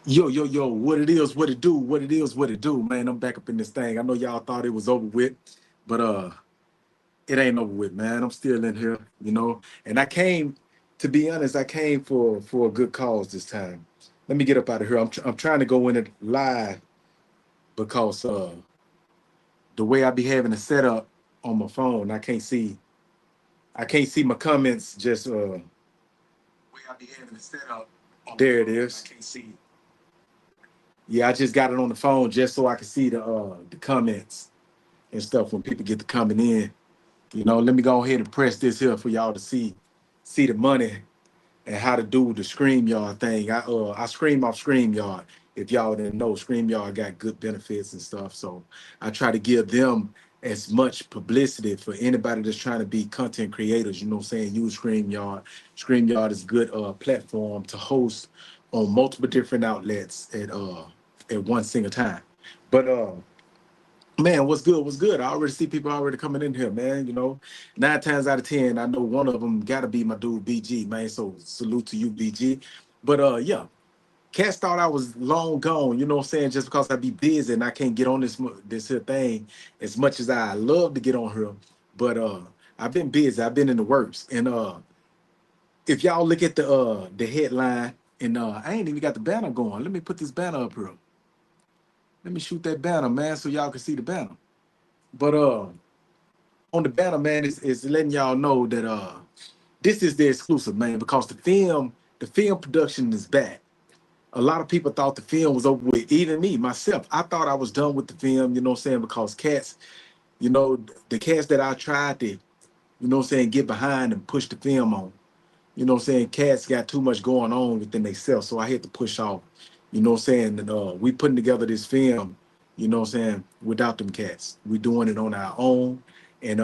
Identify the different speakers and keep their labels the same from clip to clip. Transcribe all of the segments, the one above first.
Speaker 1: Yo, yo, yo, what it is, what it do, what it is, what it do, man. I'm back up in this thing. I know y'all thought it was over with, but it ain't over with, man. I'm still in here, you know. And I came, to be honest, I came for a good cause this time. Let me get up out of here. I'm trying to go in it live because the way I be having it set up on my phone, I can't see my comments just way I be having it set up. There it is. I can't see. Yeah, I just got it on the phone just so I can see the comments and stuff when people get to coming in. You know, let me go ahead and press this here for y'all to see the money and how to do the StreamYard thing. I stream off StreamYard. If y'all didn't know, StreamYard got good benefits and stuff. So I try to give them as much publicity for anybody that's trying to be content creators. You know what I'm saying? Use StreamYard. StreamYard is a good platform to host on multiple different outlets at one single time. But man, what's good? What's good? I already see people already coming in here, man. You know, 9 times out of 10, I know one of them got to be my dude BG, man. So salute to you, BG. But yeah, cats thought I was long gone. You know what I'm saying? Just because I be busy and I can't get on this here thing as much as I love to get on here. But I've been busy. I've been in the works. And if y'all look at the headline, and I ain't even got the banner going. Let me put this banner up here. Let me shoot that banner, man, so y'all can see the banner. But on the banner, man, is letting y'all know that this is the exclusive, man, because the film production is back. A lot of people thought the film was over with, even me, myself. I thought I was done with the film, you know what I'm saying, because cats, you know, the cats that I tried to, you know what I'm saying, get behind and push the film on. You know what I'm saying? Cats got too much going on within themselves, so I had to push off. You know what I'm saying? And we putting together this film, you know what I'm saying, without them cats. We doing it on our own, and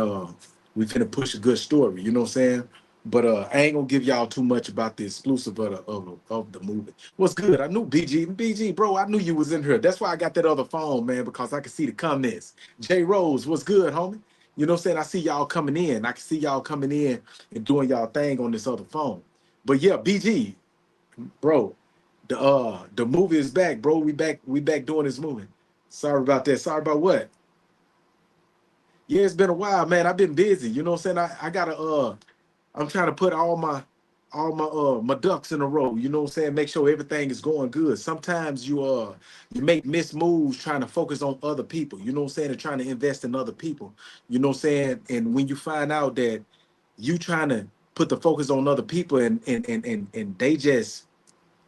Speaker 1: we finna push a good story, you know what I'm saying? But I ain't gonna give y'all too much about the exclusive of the movie. What's good? I knew BG, bro. I knew you was in here. That's why I got that other phone, man, because I could see the comments. J Rose, what's good, homie? You know what I'm saying? I see y'all coming in. I can see y'all coming in and doing y'all thing on this other phone. But yeah, BG, bro, the movie is back, bro. We back doing this movie. Sorry about that. Sorry about what? Yeah, it's been a while, man. I've been busy. You know what I'm saying? I gotta I'm trying to put all my ducks in a row. You know what I'm saying? Make sure everything is going good. Sometimes you make miss moves trying to focus on other people. You know what I'm saying? And trying to invest in other people. You know what I'm saying? And when you find out that you trying to put the focus on other people and they just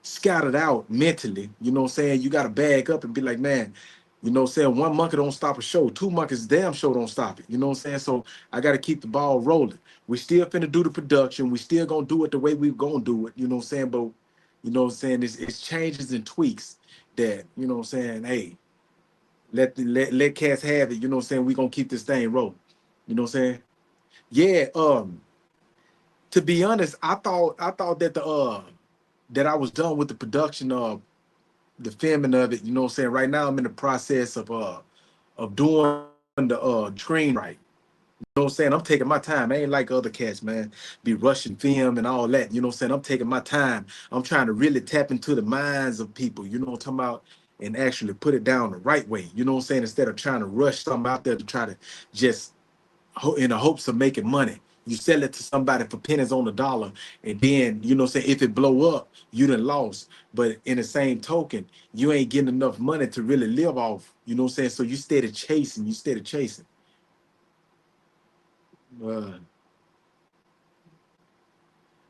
Speaker 1: scattered out mentally, you know what I'm saying? You got to bag up and be like, man, you know what I'm saying? One monkey don't stop a show. Two monkeys damn show don't stop it. You know what I'm saying? So I got to keep the ball rolling. We still finna do the production. We still gonna do it the way we gonna do it. You know what I'm saying? But you know what I'm saying? It's changes and tweaks that, you know what I'm saying? Hey, let cats have it. You know what I'm saying? We gonna keep this thing rolling. You know what I'm saying? Yeah, to be honest, I thought that I was done with the production of the filming of it. You know what I'm saying? Right now I'm in the process of doing the screenwriting. You know what I'm saying? I'm taking my time. I ain't like other cats, man. Be rushing film and all that. You know what I'm saying? I'm taking my time. I'm trying to really tap into the minds of people, you know what I'm talking about? And actually put it down the right way. You know what I'm saying? Instead of trying to rush something out there to try to just in the hopes of making money. You sell it to somebody for pennies on the dollar, and then you know, say if it blow up, you done lost. But in the same token, you ain't getting enough money to really live off. You know what I'm saying? So you steady chasing, you steady chasing. Uh,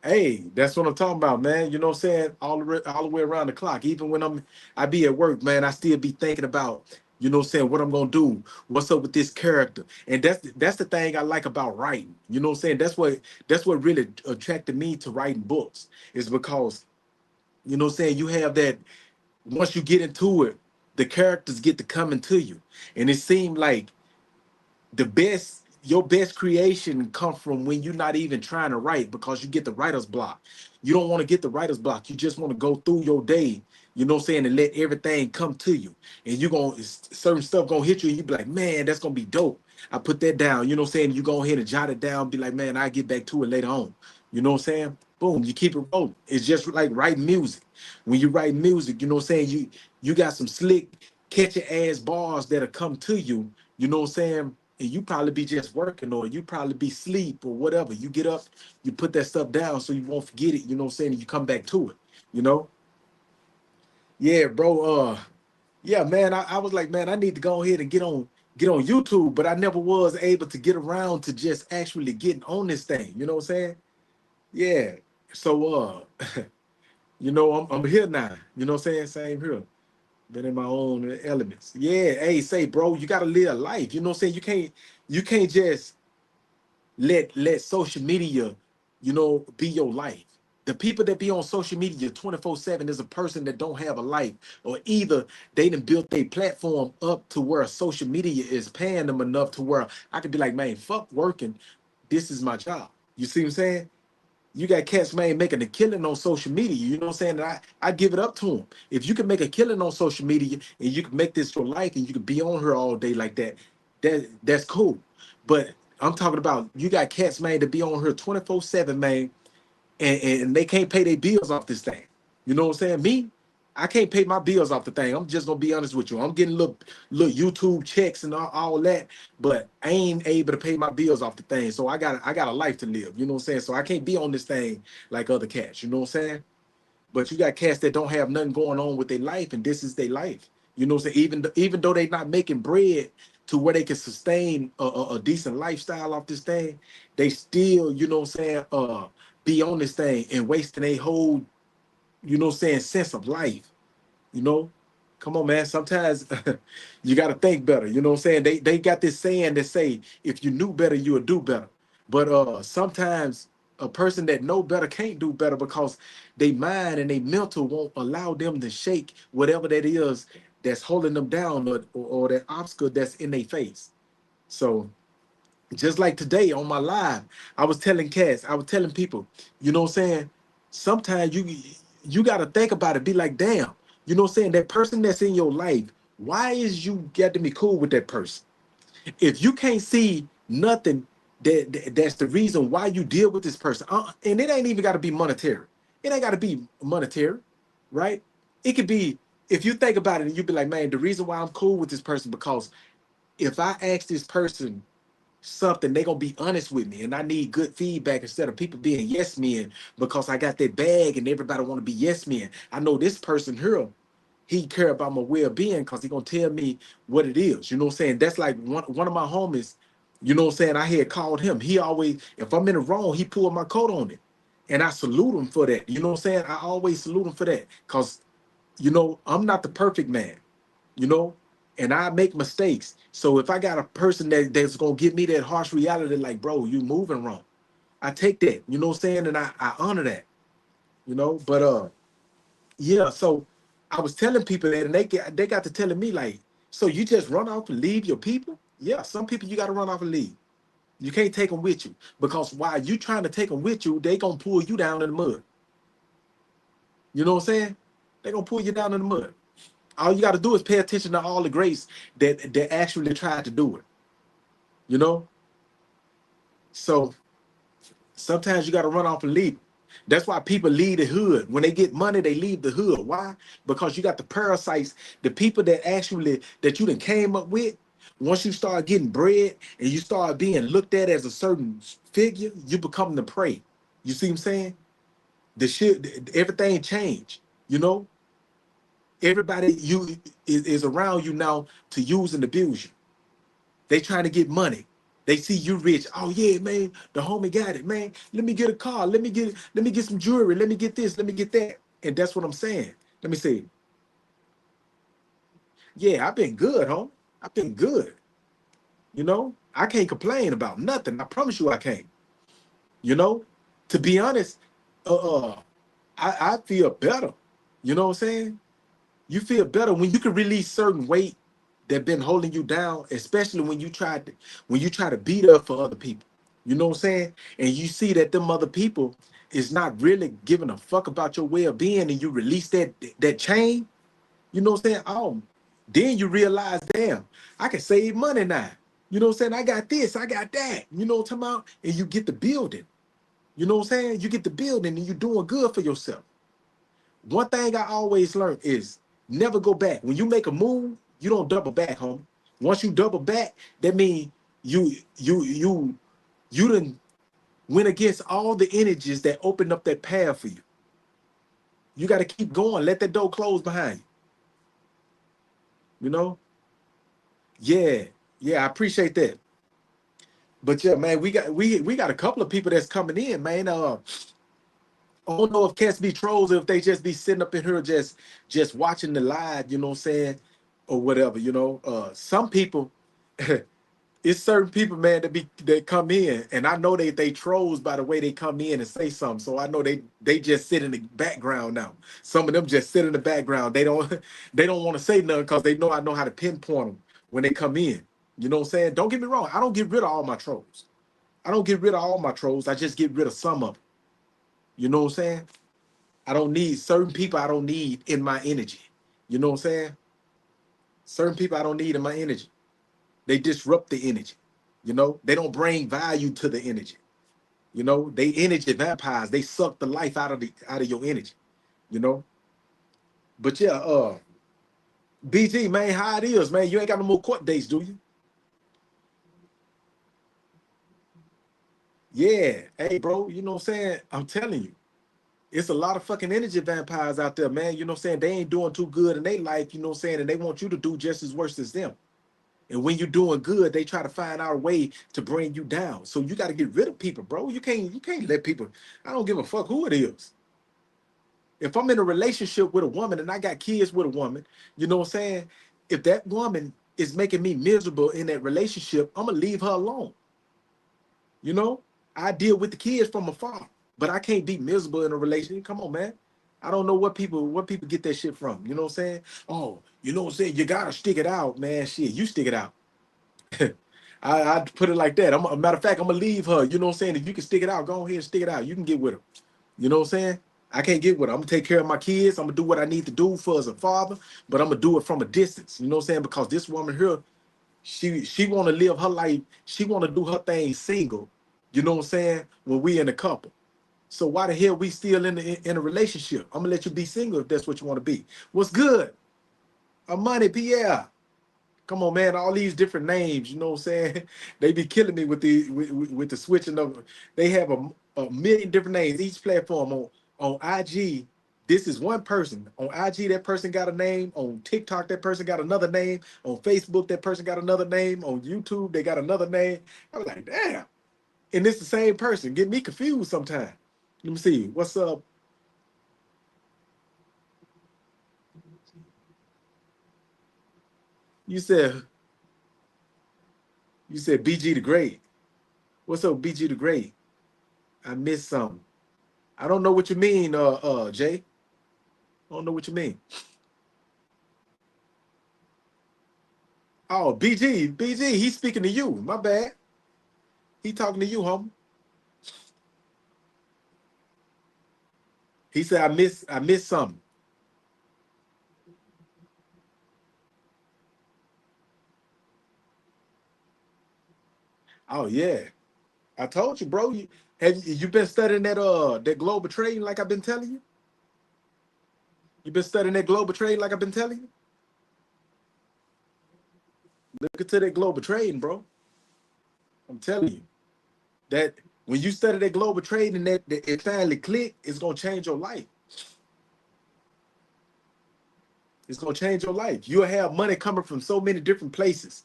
Speaker 1: Hey, that's what I'm talking about, man. You know what I'm saying? All the way around the clock. Even when I be at work, man, I still be thinking about, you know what I'm saying, what I'm gonna do, what's up with this character. And that's the thing I like about writing. You know what I'm saying? That's what really attracted me to writing books, is because, you know what I'm saying, you have that once you get into it, the characters get to coming to you. And it seemed like your best creation come from when you're not even trying to write, because you get the writer's block. You don't want to get the writer's block. You just want to go through your day, you know what I'm saying, and let everything come to you. And you're going certain stuff gonna hit you and you be like, man, that's gonna be dope. I put that down, you know what I'm saying? You go ahead and jot it down, be like, man, I get back to it later on. You know what I'm saying? Boom, you keep it rolling. It's just like writing music. When you write music, you know what I'm saying? You got some slick, catchy ass bars that'll come to you, you know what I'm saying? And you probably be just working or you probably be sleep or whatever. You get up, you put that stuff down so you won't forget it, you know what I'm saying? And you come back to it, you know? Yeah, bro. Yeah, man. I was like, man, I need to go ahead and get on YouTube, but I never was able to get around to just actually getting on this thing. You know what I'm saying? Yeah. So I'm here now. You know what I'm saying? Same here. Been in my own elements. Yeah, hey, say, bro, you gotta live life. You know what I'm saying? You can't just let social media, be your life. The people that be on social media 24/7 is a person that don't have a life, or either they done built their platform up to where social media is paying them enough to where I could be like, man, fuck working. This is my job. You see what I'm saying? You got cats, man, making a killing on social media. You know what I'm saying? And I give it up to them. If you can make a killing on social media and you can make this your life and you can be on her all day like that, that's cool. But I'm talking about you got cats, man, to be on her 24/7, man, and they can't pay their bills off this thing. You know what I'm saying? Me, I can't pay my bills off the thing. I'm just gonna be honest with you. I'm getting little YouTube checks and all that, but I ain't able to pay my bills off the thing. So I got a life to live. You know what I'm saying? So I can't be on this thing like other cats. You know what I'm saying? But you got cats that don't have nothing going on with their life, and this is their life. You know what I'm saying? Even though they not making bread to where they can sustain a decent lifestyle off this thing, they still, you know what I'm saying, be on this thing and wasting a whole, you know what I'm saying, sense of life. You know, come on, man. Sometimes you got to think better. You know what I'm saying? They got this saying that say, if you knew better, you would do better. But sometimes a person that know better can't do better because they mind and they mental won't allow them to shake whatever that is that's holding them down, or that obstacle that's in their face. So just like today on my live, I was telling cats, I was telling people, you know what I'm saying? Sometimes you got to think about it, be like, damn, you know what I'm saying? That person that's in your life, why is you got to be cool with that person? If you can't see nothing that's the reason why you deal with this person, and it ain't even got to be monetary. It ain't got to be monetary, right? It could be, if you think about it and you be like, man, the reason why I'm cool with this person because if I ask this person something, they gonna be honest with me, and I need good feedback instead of people being yes men because I got that bag and everybody want to be yes men. I know this person here, he care about my well-being because he gonna tell me what it is. You know what I'm saying? That's like one of my homies, you know what I'm saying? I had called him. He always, if I'm in the wrong, he pulled my coat on it. And I salute him for that. You know what I'm saying? I always salute him for that. Because, I'm not the perfect man, you know, and I make mistakes. So if I got a person that's gonna give me that harsh reality, like, bro, you moving wrong, I take that, you know what I'm saying, and I honor that, But yeah. So I was telling people that, and they got to telling me like, so you just run off and leave your people? Yeah, some people you got to run off and leave. You can't take them with you because while you trying to take them with you, they gonna pull you down in the mud. You know what I'm saying? They gonna pull you down in the mud. All you got to do is pay attention to all the greats that actually tried to do it. You know, so sometimes you got to run off and leave. That's why people leave the hood. When they get money, they leave the hood. Why? Because you got the parasites, the people that you done came up with. Once you start getting bread and you start being looked at as a certain figure, you become the prey. You see what I'm saying? The shit, everything changed. You know, everybody is around you now to use and abuse you. They trying to get money. They see you rich. Oh yeah, man, the homie got it, man. Let me get a car. Let me get some jewelry. Let me get this. Let me get that. And that's what I'm saying. Let me see. Yeah, I've been good, home. I've been good. I can't complain about nothing. I promise you I can't. You know, to be honest, I feel better. You know what I'm saying? You feel better when you can release certain weight that been holding you down, especially when you try to beat up for other people. You know what I'm saying? And you see that them other people is not really giving a fuck about your well-being, and you release that chain. You know what I'm saying? Oh, then you realize, damn, I can save money now. You know what I'm saying? I got this, I got that. You know what I'm talking about? And you get the building. You know what I'm saying? You get the building and you're doing good for yourself. One thing I always learn is never go back. When you make a move, you don't double back, homie. Once you double back, that means you done went against all the energies that opened up that path for you. You got to keep going. Let that door close behind you. You know? Yeah, yeah, I appreciate that. But yeah, man, we got a couple of people that's coming in, man. I don't know if cats be trolls or if they just be sitting up in here just watching the live, you know what I'm saying, or whatever, you know. Some people, it's certain people, man, that come in, and I know they trolls by the way they come in and say something. So I know they just sit in the background now. Some of them just sit in the background. They don't they don't want to say nothing because they know I know how to pinpoint them when they come in. You know what I'm saying? Don't get me wrong. I don't get rid of all my trolls. I don't get rid of all my trolls. I just get rid of some of them. You know what I'm saying? I don't need certain people I don't need in my energy. You know what I'm saying? Certain people I don't need in my energy. They disrupt the energy. You know, they don't bring value to the energy. You know, they energy vampires. They suck the life out of your energy. You know, but yeah, BG man, how it is, man? You ain't got no more court dates, do you? Yeah, hey, bro. You know what I'm saying? I'm telling you, it's a lot of fucking energy vampires out there, man. You know what I'm saying? They ain't doing too good in their life. You know what I'm saying? And they want you to do just as worse as them. And when you're doing good, they try to find out a way to bring you down. So you got to get rid of people, bro. You can't let people. I don't give a fuck who it is. If I'm in a relationship with a woman and I got kids with a woman, you know what I'm saying? If that woman is making me miserable in that relationship, I'm gonna leave her alone. You know, I deal with the kids from afar, but I can't be miserable in a relationship. Come on, man. I don't know what people get that shit from. You know what I'm saying? Oh, you know what I'm saying? You gotta stick it out, man. Shit, you stick it out. I put it like that. A matter of fact, I'm gonna leave her. You know what I'm saying? If you can stick it out, go ahead and stick it out. You can get with her. You know what I'm saying? I can't get with her. I'm gonna take care of my kids. I'm gonna do what I need to do for as a father, but I'm gonna do it from a distance. You know what I'm saying? Because this woman here, she wanna live her life. She wanna do her thing single. You know what I'm saying? When we in a couple. So why the hell we still in a relationship? I'm gonna let you be single if that's what you want to be. What's good? Money, Pierre. Come on, man. All these different names, you know what I'm saying? They be killing me with the switching of. They have a million different names. Each platform on IG. This is one person. On IG, that person got a name. On TikTok, that person got another name. On Facebook, that person got another name. On YouTube, they got another name. I'm like, damn. And it's the same person. Get me confused sometimes. Let me see. What's up? You said you said BG the Great. What's up, BG the Great? I missed something. I don't know what you mean, Jay. I don't know what you mean. Oh, BG, he's speaking to you. My bad. He talking to you, homie. He said I missed something. Oh yeah. I told you, bro. You been studying that global trading like I've been telling you? You been studying that global trading like I've been telling you? Look into that global trading, bro. I'm telling you. That when you study that global trading and that it finally click, it's gonna change your life. It's gonna change your life. You'll have money coming from so many different places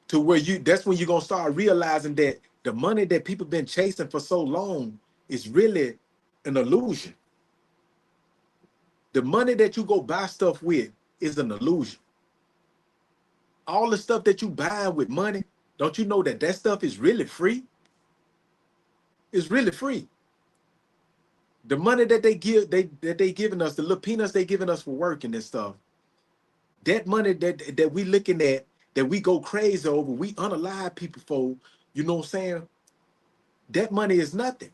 Speaker 1: to where that's when you're gonna start realizing that the money that people been chasing for so long is really an illusion. The money that you go buy stuff with is an illusion. All the stuff that you buy with money, don't you know that stuff is really free? It's really free. The money that they giving us, the little peanuts they giving us for working and stuff, that money that we looking at, that we go crazy over, we unalive people for, you know what I'm saying? That money is nothing.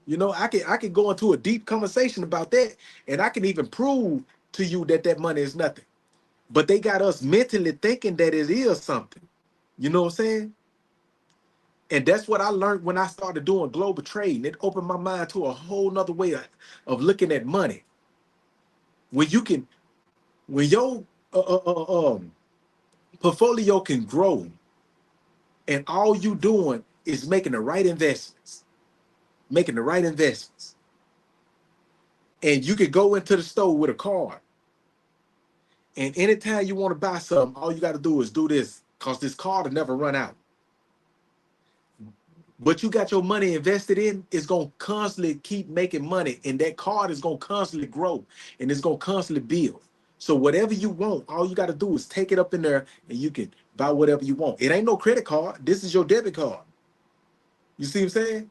Speaker 1: You know, I can go into a deep conversation about that, and I can even prove to you that money is nothing. But they got us mentally thinking that it is something. You know what I'm saying? And that's what I learned when I started doing global trading. It opened my mind to a whole nother way of looking at money. When you can, when your portfolio can grow, and all you doing is making the right investments, and you can go into the store with a card, and anytime you want to buy something, all you got to do is do this, cause this card will never run out. But you got your money invested in, it's gonna constantly keep making money, and that card is gonna constantly grow, and it's gonna constantly build. So whatever you want, all you got to do is take it up in there, and you can buy whatever you want. It ain't no credit card. This is your debit card. You see what I'm saying?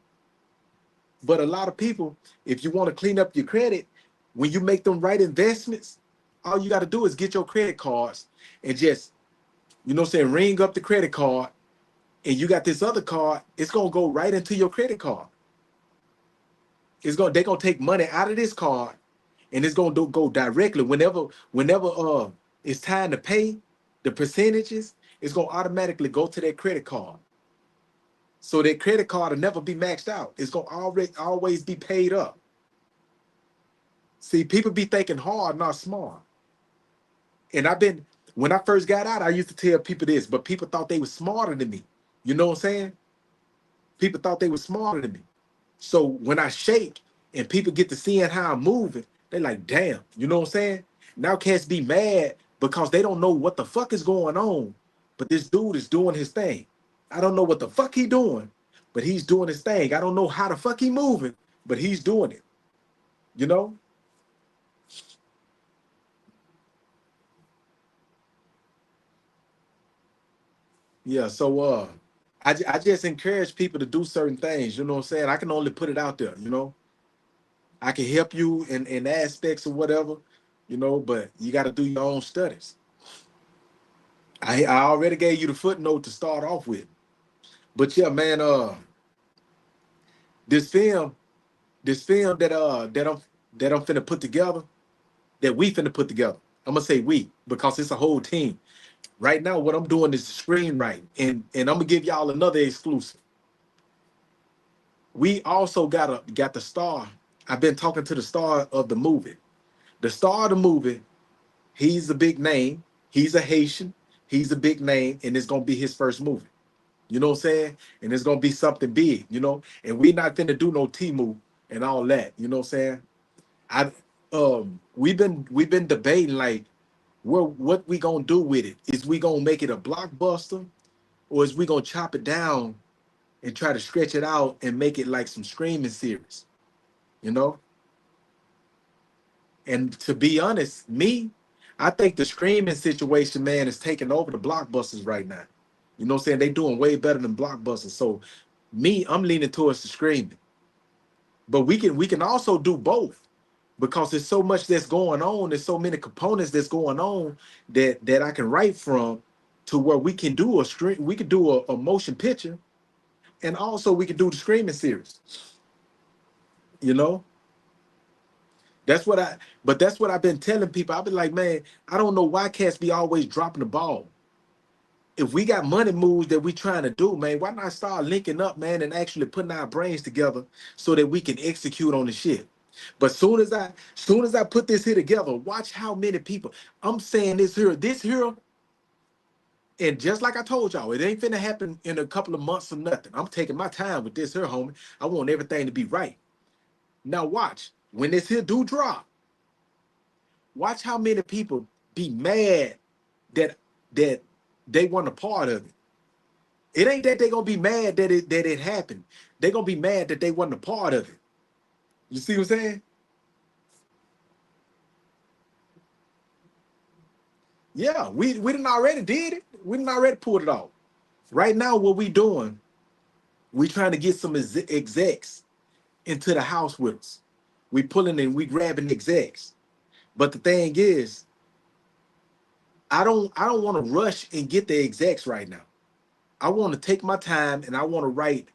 Speaker 1: But a lot of people, if you want to clean up your credit, when you make them right investments, all you got to do is get your credit cards and just, you know what I'm saying, ring up the credit card, and you got this other card, it's gonna go right into your credit card. They're gonna take money out of this card, and it's gonna go directly whenever it's time to pay the percentages, it's gonna automatically go to that credit card. So that credit card will never be maxed out. It's gonna always be paid up. See, people be thinking hard, not smart. And when I first got out, I used to tell people this, but people thought they were smarter than me. You know what I'm saying? People thought they were smarter than me. So when I shake and people get to seeing how I'm moving, they like, damn, you know what I'm saying? Now cats be mad because they don't know what the fuck is going on, but this dude is doing his thing. I don't know what the fuck he doing, but he's doing his thing. I don't know how the fuck he moving, but he's doing it, you know? Yeah, so I just encourage people to do certain things, you know what I'm saying? I can only put it out there, you know? I can help you in aspects or whatever, you know, but you got to do your own studies. I already gave you the footnote to start off with. But yeah, man, this film, that I'm finna put together, that we finna put together. I'm gonna say we because it's a whole team. Right now, what I'm doing is screenwriting, and I'm gonna give y'all another exclusive. We also got the star. I've been talking to the star of the movie. The star of the movie, he's a big name. He's a Haitian. He's a big name, and it's gonna be his first movie. You know what I'm saying? And it's gonna be something big, you know. And we not finna do no Timu and all that. You know what I'm saying? I we've been debating like what we gonna do with it. Is we gonna make it a blockbuster, or is we gonna chop it down and try to stretch it out and make it like some streaming series, you know? And to be honest, I think the streaming situation, man, is taking over the blockbusters right now. You know what I'm saying? They doing way better than blockbusters. So I'm leaning towards the streaming. But we can also do both because there's so much that's going on. There's so many components that's going on that I can write from to where we can do a stream, we could do a motion picture, and also we could do the streaming series. You know, that's what I've been telling people. I've been like, man, I don't know why cats be always dropping the ball. If we got money moves that we trying to do, man, why not start linking up, man, and actually putting our brains together so that we can execute on the shit. But soon as I put this here together, watch how many people. I'm saying this here, and just like I told y'all, it ain't finna happen in a couple of months or nothing. I'm taking my time with this here, homie. I want everything to be right. Now watch when this here do drop. Watch how many people be mad that that they weren't a part of it. It ain't that they gonna be mad that it happened. They gonna be mad that they wasn't a part of it. You see what I'm saying? Yeah, we didn't already did it. We didn't already pulled it off. Right now, what we doing? We trying to get some execs into the house with us. We pulling and we grabbing execs. But the thing is, I don't want to rush and get the execs right now. I want to take my time and I want to write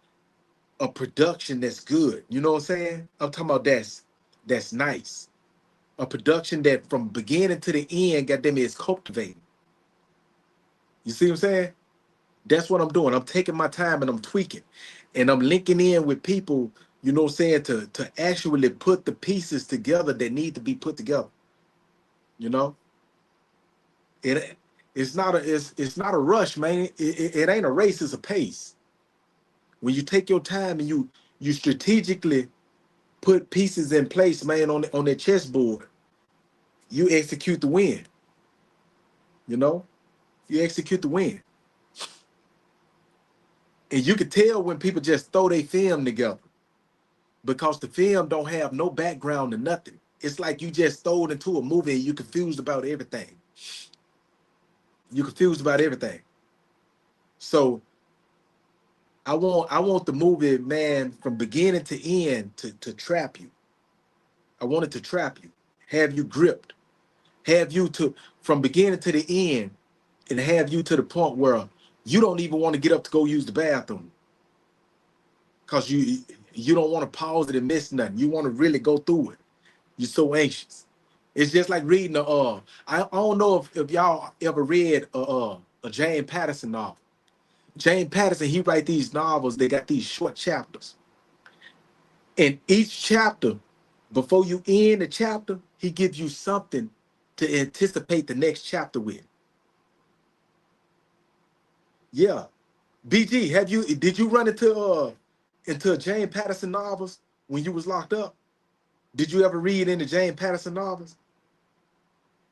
Speaker 1: a production that's good. You know what I'm saying? I'm talking about that's nice. A production that from beginning to the end, goddamn it, is cultivating. You see what I'm saying? That's what I'm doing. I'm taking my time and I'm tweaking. And I'm linking in with people, you know what I'm saying, to actually put the pieces together that need to be put together. You know? It it's not a rush, man. It ain't a race, it's a pace. When you take your time and you strategically put pieces in place, man, on that chessboard, you execute the win. You know? You execute the win. And you can tell when people just throw their film together because the film don't have no background or nothing. It's like you just throw it into a movie and you confused about everything. You confused about everything. So I want the movie, man, from beginning to end to trap you. I want it to trap you, have you gripped, have you to from beginning to the end, and have you to the point where you don't even want to get up to go use the bathroom because you don't want to pause it and miss nothing. You want to really go through it. You're so anxious. It's just like reading I don't know if y'all ever read a James Patterson novel. James Patterson, he write these novels, they got these short chapters. And each chapter, before you end the chapter, he gives you something to anticipate the next chapter with. Yeah. BG, did you run into James Patterson novels when you was locked up? Did you ever read any James Patterson novels?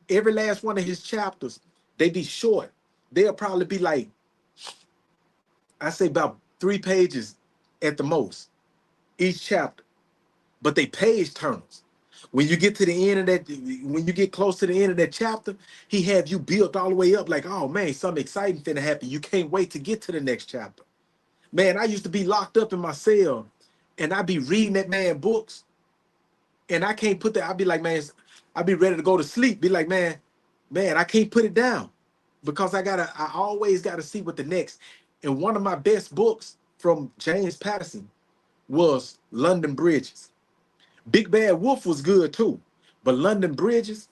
Speaker 1: Every last one of his chapters, they be short. They'll probably be like, I say about 3 pages at the most, each chapter. But they page turners. When you get to the end of that, when you get close to the end of that chapter, he have you built all the way up like, oh man, something exciting finna happen. You can't wait to get to the next chapter. Man, I used to be locked up in my cell and I'd be reading that man books and I can't put that. I'd be like, man, I'd be ready to go to sleep. Be like, man, I can't put it down because I always gotta see what the next. And one of my best books from James Patterson was London Bridges. Big Bad Wolf was good too, but London Bridges,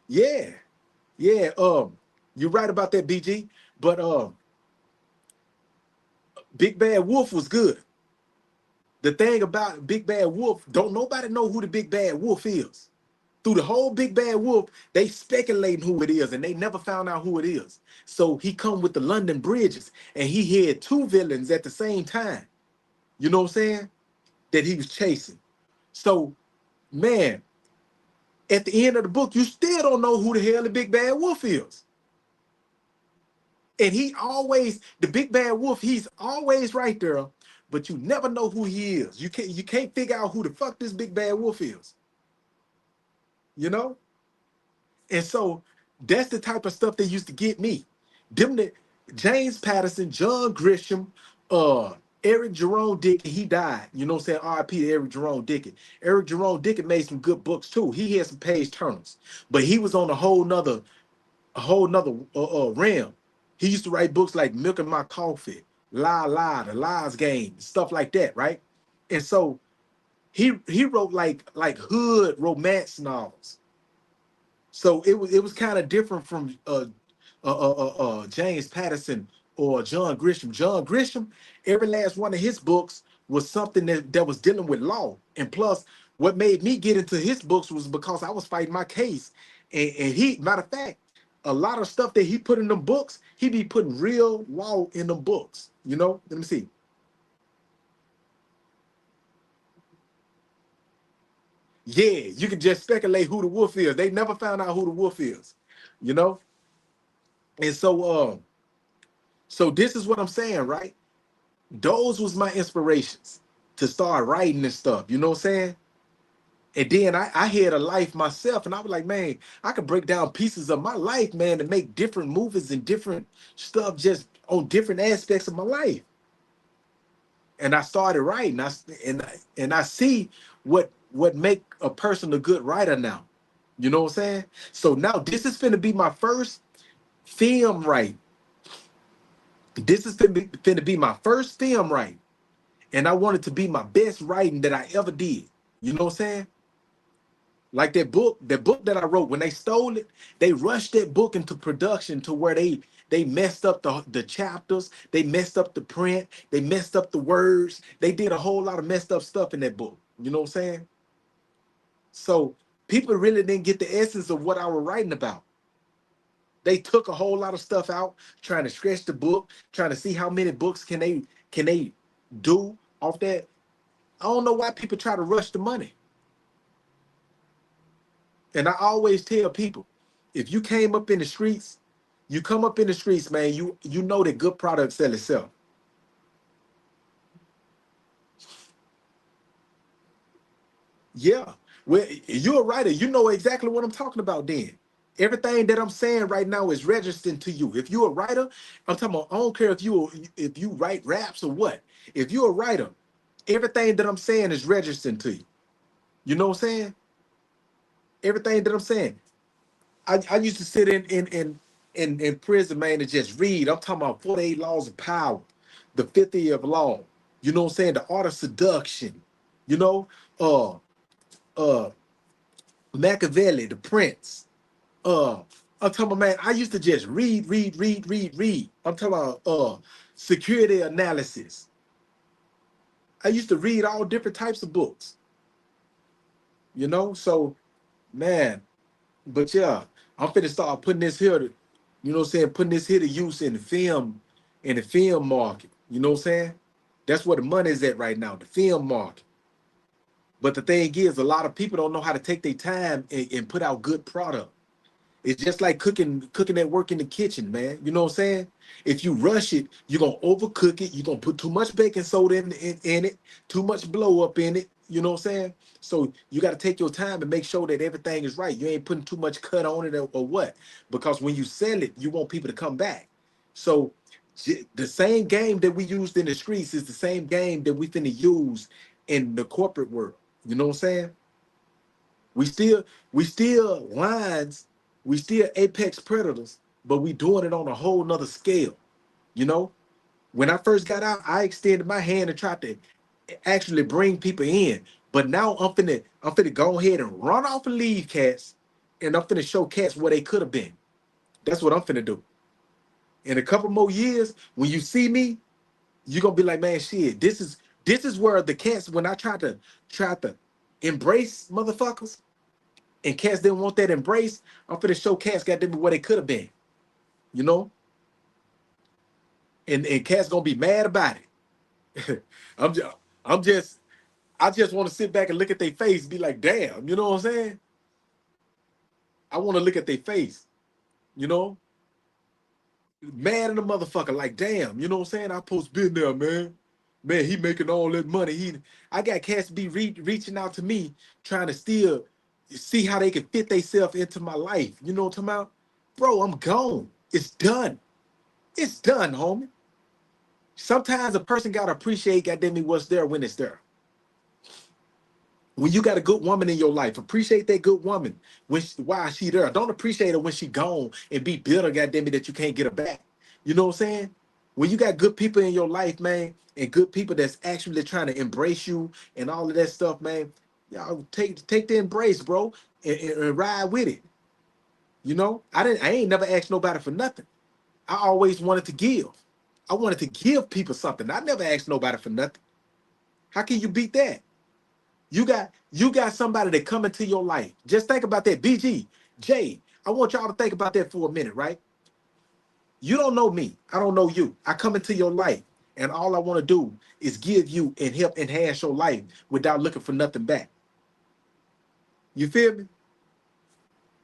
Speaker 1: yeah, yeah. You're right about that, BG. But Big Bad Wolf was good. The thing about Big Bad Wolf, don't nobody know who the Big Bad Wolf is. Through the whole Big Bad Wolf, they speculating who it is, and they never found out who it is. So he come with the London Bridges, and he had two villains at the same time. You know what I'm saying? That he was chasing. So, man, at the end of the book, you still don't know who the hell the Big Bad Wolf is. And the Big Bad Wolf, he's always right there, but you never know who he is. You can't figure out who the fuck this Big Bad Wolf is. You know? And so that's the type of stuff that used to get me. Them the James Patterson, John Grisham, uh, Eric Jerome Dickey, he died. You know what I'm saying? R.I.P. to Eric Jerome Dickey. Eric Jerome Dickey made some good books too. He had some page turners, but he was on a whole nother realm. He used to write books like Milking My Coffee, The Lies Game, stuff like that, right? And so he wrote like hood romance novels. So it was kind of different from James Patterson or John Grisham. John Grisham, every last one of his books was something that was dealing with law. And plus, what made me get into his books was because I was fighting my case. And he, matter of fact, a lot of stuff that he put in them books, he be putting real law in them books. You know, let me see. Yeah, you can just speculate who the wolf is. They never found out who the wolf is, you know? And so this is what I'm saying, right? Those was my inspirations to start writing this stuff. You know what I'm saying? And then I had a life myself, and I was like, man, I could break down pieces of my life, man, to make different movies and different stuff just on different aspects of my life. And I started writing. And I see what make a person a good writer now. You know what I'm saying? So now this is finna be my first film writing. This is finna be my first film writing. And I want it to be my best writing that I ever did. You know what I'm saying? Like that book that I wrote, when they stole it, they rushed that book into production to where they messed up the chapters, they messed up the print, they messed up the words, they did a whole lot of messed up stuff in that book. You know what I'm saying? So people really didn't get the essence of what I was writing about. They took a whole lot of stuff out, trying to stretch the book, trying to see how many books can they do off that. I don't know why people try to rush the money. And I always tell people, if you came up in the streets, you come up in the streets, man, you know that good product sell itself. Yeah. Well, you're a writer. You know exactly what I'm talking about then. Everything that I'm saying right now is registering to you. If you're a writer, I'm talking about, I don't care if you write raps or what. If you're a writer, everything that I'm saying is registering to you. You know what I'm saying? Everything that I'm saying. I used to sit in prison, man, and just read. I'm talking about 48 laws of power, the 50th law. You know what I'm saying? The art of seduction. You know, uh uh Machiavelli, the prince. I'm talking about, man, I used to just read. I'm talking about security analysis. I used to read all different types of books, you know. So, man, but yeah, I'm finna start putting this here to, you know what I'm saying, putting this here to use in the film market. You know what I'm saying? That's where the money is at right now, the film market. But the thing is, a lot of people don't know how to take their time and put out good product. It's just like cooking that work in the kitchen, man. You know what I'm saying? If you rush it, you're gonna overcook it. You're gonna put too much baking soda in it, too much blow up in it. You know what I'm saying? So you got to take your time and make sure that everything is right. You ain't putting too much cut on it or what. Because when you sell it, you want people to come back. So the same game that we used in the streets is the same game that we finna use in the corporate world. You know what I'm saying? We still lions, we still apex predators, but we doing it on a whole nother scale. You know, when I first got out, I extended my hand and tried to actually bring people in. But now I'm finna go ahead and run off and leave cats, and I'm finna show cats where they could have been. That's what I'm finna do. In a couple more years, when you see me, you're gonna be like, man, shit, this is where the cats, when I try to embrace motherfuckers, and cats didn't want that embrace, I'm finna show cats goddamn what they could have been, you know? And cats gonna be mad about it. I'm just I'm just I just want to sit back and look at their face, be like, damn, you know what I'm saying? I want to look at their face, you know, mad at the motherfucker, like, damn, you know what I'm saying? I supposed to be there, man. Man, he making all that money. I got cats be reaching out to me, trying to still see how they can fit themselves into my life. You know what I'm talking about? Bro, I'm gone. It's done. It's done, homie. Sometimes a person gotta appreciate goddamn me what's there when it's there. When you got a good woman in your life, appreciate that good woman while she there. Don't appreciate her when she gone and be bitter, goddamn me, that you can't get her back. You know what I'm saying? When you got good people in your life, man, and good people that's actually trying to embrace you and all of that stuff, man, y'all take the embrace, bro, and ride with it. You know, I ain't never asked nobody for nothing. I always wanted to give. I wanted to give people something. I never asked nobody for nothing. How can you beat that? You got somebody that come into your life. Just think about that. BG, Jay, I want y'all to think about that for a minute, right? You don't know me. I don't know you. I come into your life, and all I want to do is give you and help enhance your life without looking for nothing back. You feel me?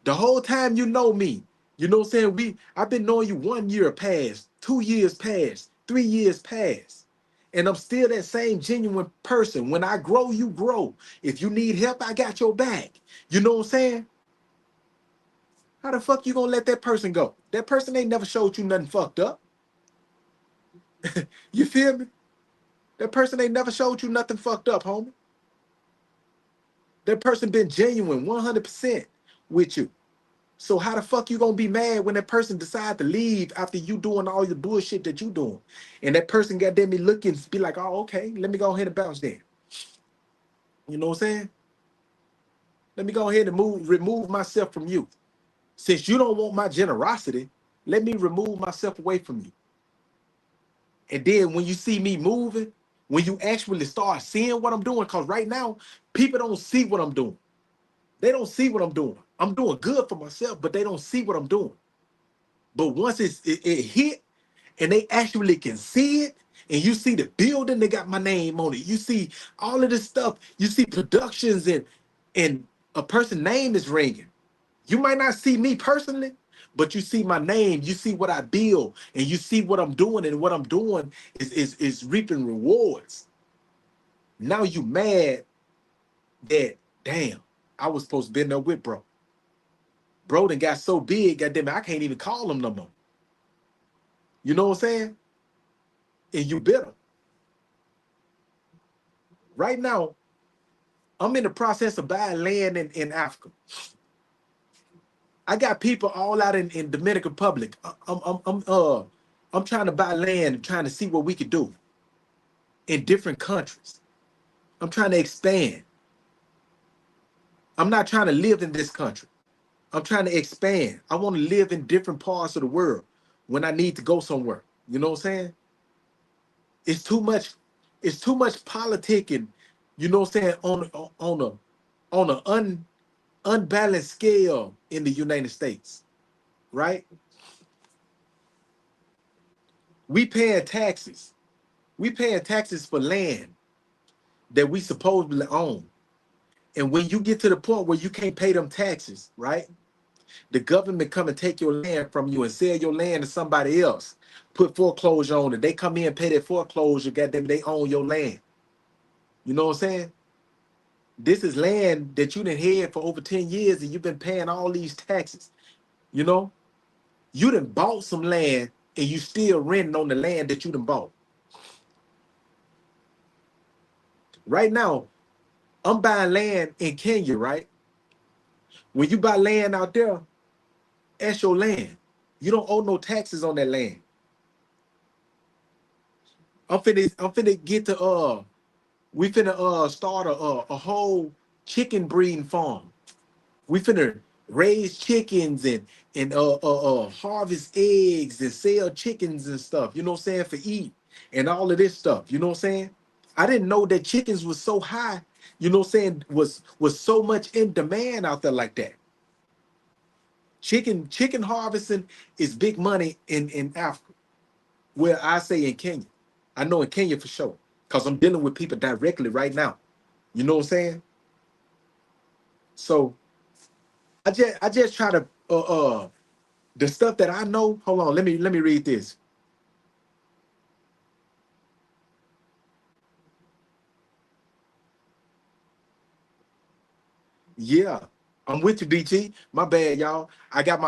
Speaker 1: The whole time you know me, you know what I'm saying? I've been knowing you 1 year past, 2 years past, 3 years past. And I'm still that same genuine person. When I grow, you grow. If you need help, I got your back. You know what I'm saying? How the fuck you gonna let that person go? That person ain't never showed you nothing fucked up. You feel me? That person ain't never showed you nothing fucked up, homie. That person been genuine 100% with you. So how the fuck you gonna be mad when that person decide to leave after you doing all the bullshit that you doing? And that person got them me looking, be like, oh, okay, let me go ahead and bounce then. You know what I'm saying? Let me go ahead and remove myself from you. Since you don't want my generosity, let me remove myself away from you. And then when you see me moving, when you actually start seeing what I'm doing, because right now, people don't see what I'm doing. They don't see what I'm doing. I'm doing good for myself, but they don't see what I'm doing. But once it hit and they actually can see it, and you see the building, they got my name on it. You see all of this stuff. You see productions and a person's name is ringing. You might not see me personally, but you see my name, you see what I build, and you see what I'm doing, and what I'm doing is reaping rewards. Now you mad that damn, I was supposed to be in there with bro. Bro done got so big, goddamn it, I can't even call him no more. You know what I'm saying? And you bitter. Right now, I'm in the process of buying land in Africa. I got people all out in Dominican Republic. I'm trying to buy land and trying to see what we could do in different countries. I'm trying to expand. I'm not trying to live in this country. I'm trying to expand. I want to live in different parts of the world when I need to go somewhere. You know what I'm saying? It's too much, it's too much politicking, you know what I'm saying, on a unbalanced scale in the United States, right? We paying taxes. We paying taxes for land that we supposedly own. And when you get to the point where you can't pay them taxes, right? The government come and take your land from you and sell your land to somebody else. Put foreclosure on it. They come in, pay that foreclosure, goddamn, they own your land. You know what I'm saying? This is land that you done had for over 10 years and you've been paying all these taxes. You know, you done bought some land and you still renting on the land that you done bought. Right now, I'm buying land in Kenya, right? When you buy land out there, that's your land. You don't owe no taxes on that land. I'm finna get to we finna start a whole chicken breeding farm. We finna raise chickens and harvest eggs and sell chickens and stuff, you know what I'm saying, for eat and all of this stuff, you know what I'm saying? I didn't know that chickens was so high, you know what I'm saying, was so much in demand out there like that. Chicken harvesting is big money in Africa. Well, I say in Kenya. I know in Kenya for sure. Because I'm dealing with people directly right now. You know what I'm saying? So I just try to the stuff that I know. Hold on, let me read this. Yeah, I'm with you, DT. My bad, y'all. I got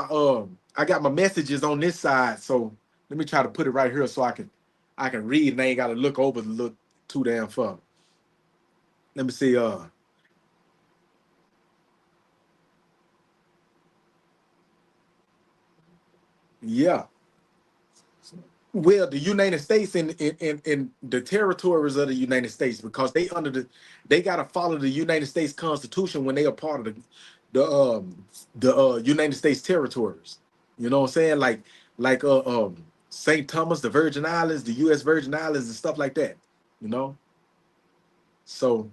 Speaker 1: my messages on this side. So let me try to put it right here so I can read and I ain't gotta look over the look too damn far. Let me see. Yeah. Well, the United States in the territories of the United States, because they gotta follow the United States Constitution when they are part of the United States territories. You know what I'm saying? Like St. Thomas, the Virgin Islands, the U.S. Virgin Islands, and stuff like that. You know, so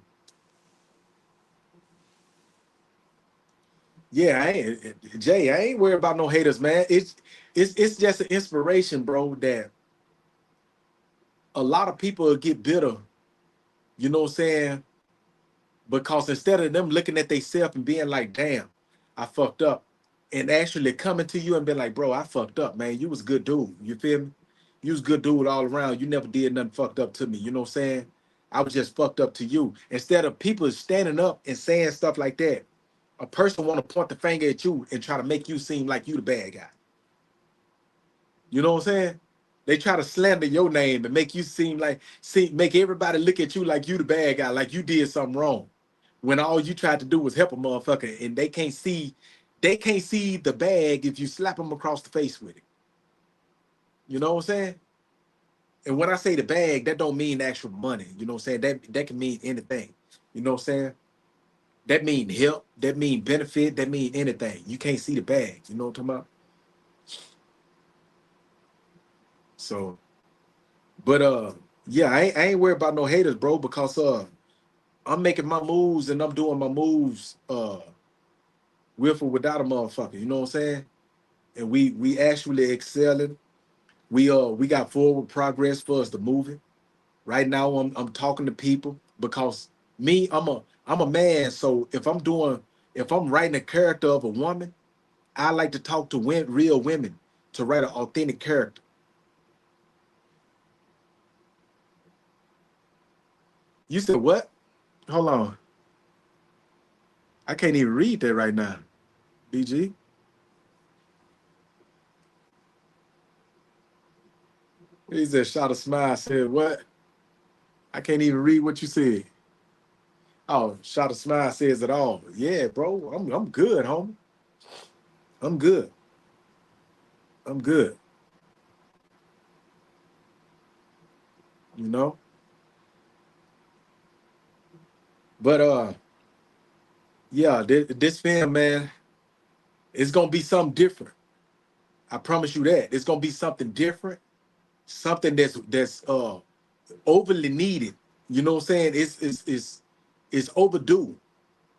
Speaker 1: yeah, Jay, I ain't worried about no haters, man. It's just an inspiration, bro. That a lot of people get bitter. You know what I'm saying? Because instead of them looking at themselves and being like, damn, I fucked up, and actually coming to you and being like, bro, I fucked up, man. You was a good dude. You feel me? You was a good dude all around. You never did nothing fucked up to me. You know what I'm saying? I was just fucked up to you. Instead of people standing up and saying stuff like that, a person want to point the finger at you and try to make you seem like you the bad guy. You know what I'm saying? They try to slander your name and make you make everybody look at you like you the bad guy, like you did something wrong. When all you tried to do was help a motherfucker, and they can't see the bag if you slap them across the face with it. You know what I'm saying? And when I say the bag, that don't mean actual money. You know what I'm saying? That can mean anything. You know what I'm saying? That mean help, that mean benefit, that mean anything. You can't see the bag. You know what I'm talking about? So, but yeah, I ain't worried about no haters, bro, because I'm making my moves and I'm doing my moves with or without a motherfucker. You know what I'm saying? And we actually excelling. We got forward progress for us to move it. Right now I'm talking to people because me, I'm a man. So if I'm writing a character of a woman, I like to talk to real women to write an authentic character. You said what? Hold on. I can't even read that right now. BG. He said shot a smile, said what? I can't even read what you said. Oh, shot a smile says it all. Yeah, bro. I'm good, homie. I'm good. I'm good. You know? But yeah, this film, man, it's gonna be something different. I promise you that. It's gonna be something different, something that's overly needed. You know what I'm saying? It's overdue.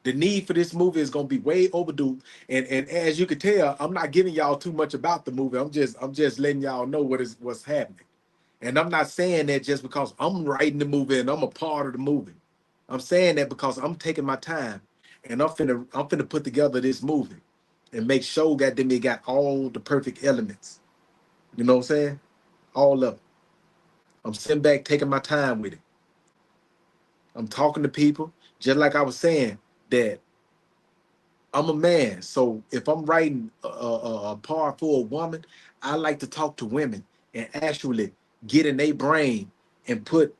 Speaker 1: The need for this movie is gonna be way overdue. And as you can tell, I'm not giving y'all too much about the movie. I'm just letting y'all know what's happening. And I'm not saying that just because I'm writing the movie and I'm a part of the movie. I'm saying that because I'm taking my time and I'm finna put together this movie and make sure goddamn it got all the perfect elements. You know what I'm saying? All of them. I'm sitting back taking my time with it. I'm talking to people, just like I was saying, that I'm a man. So if I'm writing a part for a woman, I like to talk to women and actually get in their brain and put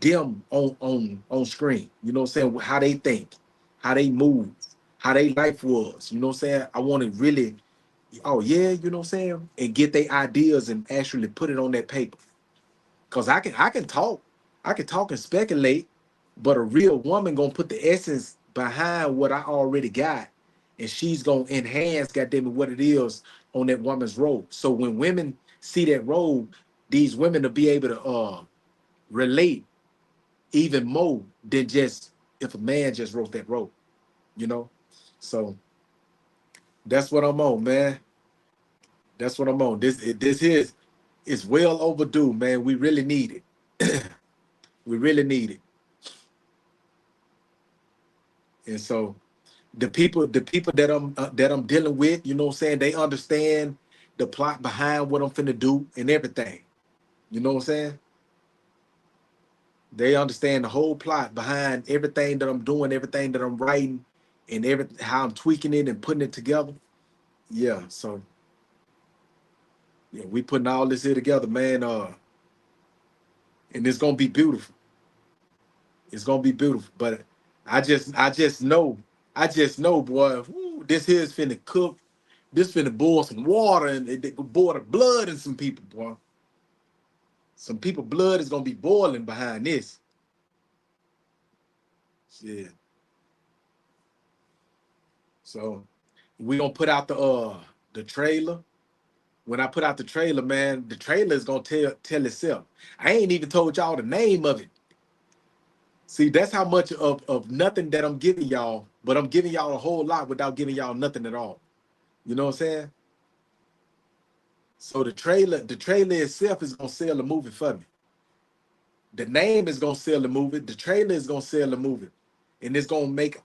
Speaker 1: them on screen. You know what I'm saying? How they think, how they move, how they life was. You know what I'm saying? I want to really, oh yeah, you know what I'm saying? And get their ideas and actually put it on that paper. Cause I can talk and speculate, but a real woman gonna put the essence behind what I already got, and she's gonna enhance, goddamn it, what it is on that woman's role. So when women see that role, these women will be able to relate even more than just if a man just wrote that role, you know. So that's what I'm on, man. That's what I'm on. This is it's well overdue, man. We really need it. We really need it. And so the people that I'm dealing with, you know what I'm saying, they understand the plot behind what I'm finna do and everything. You know what I'm saying? They understand the whole plot behind everything that I'm doing, everything that I'm writing, and every how I'm tweaking it and putting it together. Yeah, so yeah, we putting all this here together, man. And it's gonna be beautiful. It's gonna be beautiful. But I just know, boy, whoo, this here is finna cook. This finna boil some water and it boil the blood in some people, boy. Some people blood is gonna be boiling behind this. Yeah. So we gonna put out the trailer. When I put out the trailer, man, the trailer is gonna tell itself. I ain't even told y'all the name of it. See, that's how much of nothing that I'm giving y'all, but I'm giving y'all a whole lot without giving y'all nothing at all. You know what I'm saying? So the trailer itself is gonna sell the movie for me. The name is gonna sell the movie. The trailer is gonna sell the movie, and it's gonna make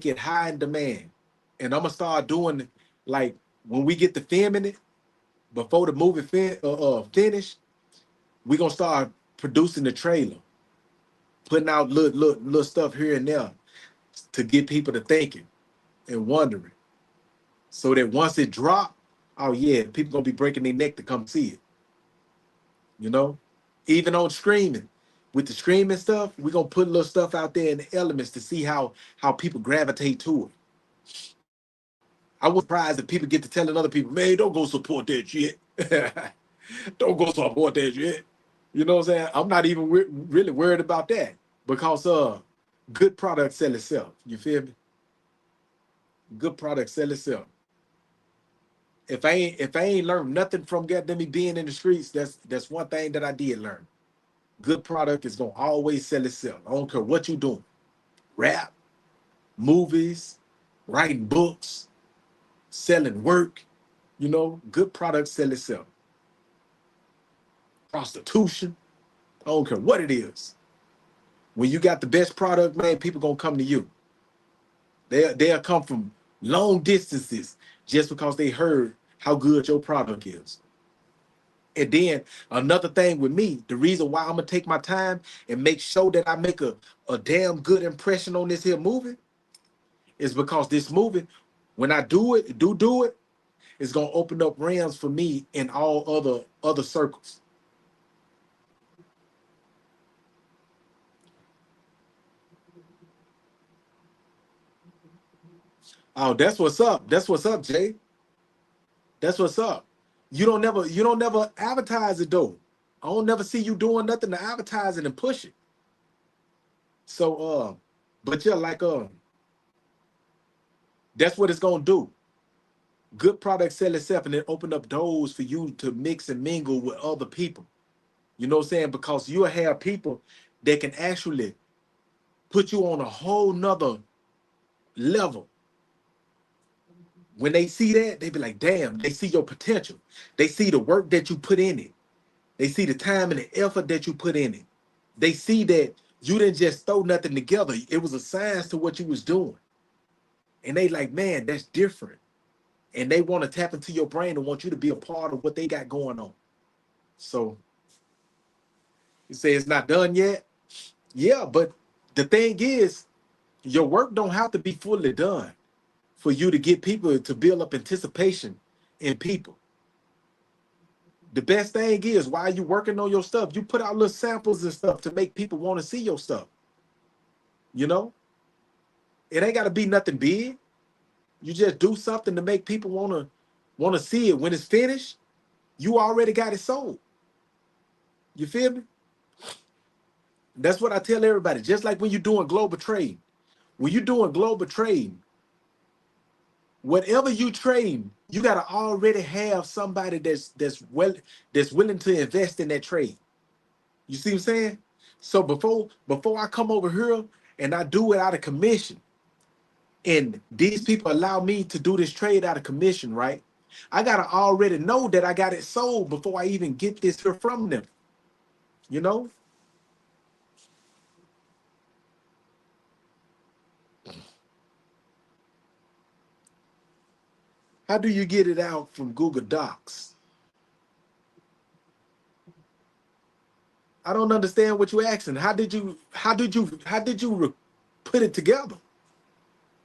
Speaker 1: it high in demand. And I'm gonna start doing like when we get to filming it before the movie finish, we gonna start producing the trailer, putting out little stuff here and there to get people to thinking and wondering, so that once it drop, oh yeah, people gonna be breaking their neck to come see it. You know, even on streaming. With the streaming stuff, we're gonna put little stuff out there in the elements to see how people gravitate to it. I was surprised that people get to telling other people, man, don't go support that shit. Don't go support that shit. You know what I'm saying? I'm not even really worried about that because Good product sell itself. You feel me? Good product sell itself. If I ain't learned nothing from goddamn me being in the streets, that's one thing that I did learn. Good product is gonna always sell itself. I don't care what you doing. Rap, movies, writing books, selling work. Good product sell itself. Prostitution. I don't care what it is. When you got the best product, man, people gonna come to you. They'll come from long distances just because they heard how good your product is. And then another thing with me, the reason why I'm gonna take my time and make sure that I make a damn good impression on this here movie is because this movie, when I do it, it's gonna open up realms for me in all other circles. Oh, that's what's up. That's what's up, Jay. That's what's up. You don't never advertise it though. I don't never see you doing nothing to advertise it and push it. So but yeah, like that's what it's gonna do. Good product sell itself and then open up doors for you to mix and mingle with other people. You know what I'm saying? Because you'll have people that can actually put you on a whole nother level. When they see that, they be like, damn, they see your potential. They see the work that you put in it. They see the time and the effort that you put in it. They see that you didn't just throw nothing together. It was a science to what you was doing. And they like, man, that's different. And they want to tap into your brain and want you to be a part of what they got going on. So you say it's not done yet? Yeah, but the thing is, your work don't have to be fully done for you to get people to build up anticipation in people. The best thing is while you working on your stuff, you put out little samples and stuff to make people want to see your stuff. You know, it ain't got to be nothing big. You just do something to make people want to see it. When it's finished, you already got it sold. You feel me? That's what I tell everybody. Just like when you're doing global trade, when you're doing global trade, whatever you trade, you got to already have somebody that's willing to invest in that trade. You see what I'm saying? So before I come over here and I do it out of commission, and these people allow me to do this trade out of commission, right? I gotta already know that I got it sold before I even get this here from them. You know? How do you get it out from Google Docs? I don't understand what you're asking. How did you put it together?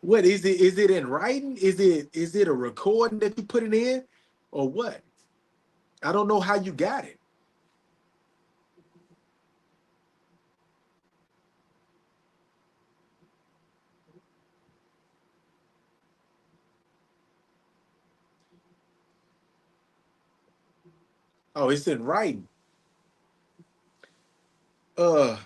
Speaker 1: What is it? Is it in writing? Is it a recording that you put it in? Or what? I don't know how you got it. Oh, it's in writing. Uh